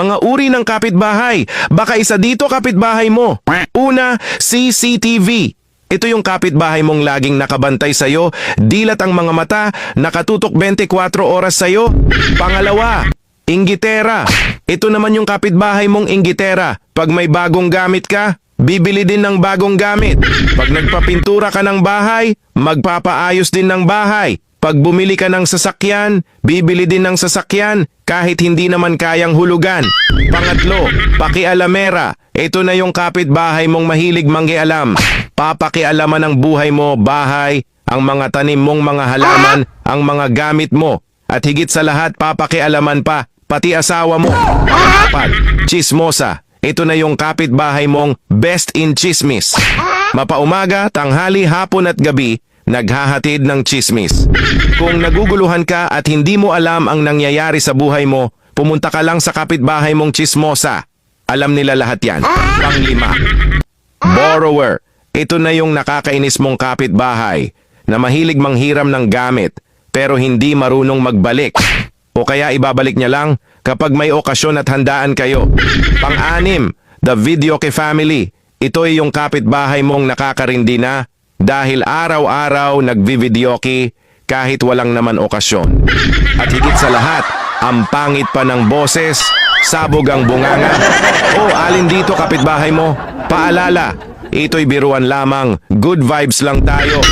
Mga uri ng kapitbahay. Baka isa dito kapitbahay mo. Una, CCTV. Ito yung kapitbahay mong laging nakabantay sa'yo, dilat ang mga mata, nakatutok 24 oras sa'yo. Pangalawa, inggitera. Ito naman yung kapitbahay mong inggitera. Pag may bagong gamit ka, bibili din ng bagong gamit. Pag nagpapintura ka ng bahay, magpapaayos din ng bahay. Pag bumili ka ng sasakyan, bibili din ng sasakyan kahit hindi naman kayang hulugan. Pangatlo, pakialamera. Ito na yung kapitbahay mong mahilig manggialam. Papakialaman ang buhay mo, bahay, ang mga tanim mong mga halaman, ang mga gamit mo. At higit sa lahat, papakialaman pa, pati asawa mo. Pangapat, chismosa. Ito na yung kapitbahay mong best in chismis. Mapaumaga, tanghali, hapon at gabi, naghahatid ng chismis. Kung naguguluhan ka at hindi mo alam ang nangyayari sa buhay mo, pumunta ka lang sa kapitbahay mong chismosa. Alam nila lahat yan. Panglima, borrower. Ito na yung nakakainis mong kapitbahay na mahilig manghiram ng gamit pero hindi marunong magbalik. O kaya ibabalik niya lang kapag may okasyon at handaan kayo. Pang-anim, the videoke family. Ito ay yung kapitbahay mong nakakarindi na dahil araw-araw nagvivideoke kahit walang naman okasyon. At higit sa lahat, ang pangit pa ng boses, sabog ang bunganga. O alin dito kapitbahay mo? Paalala, ito'y biruan lamang, good vibes lang tayo.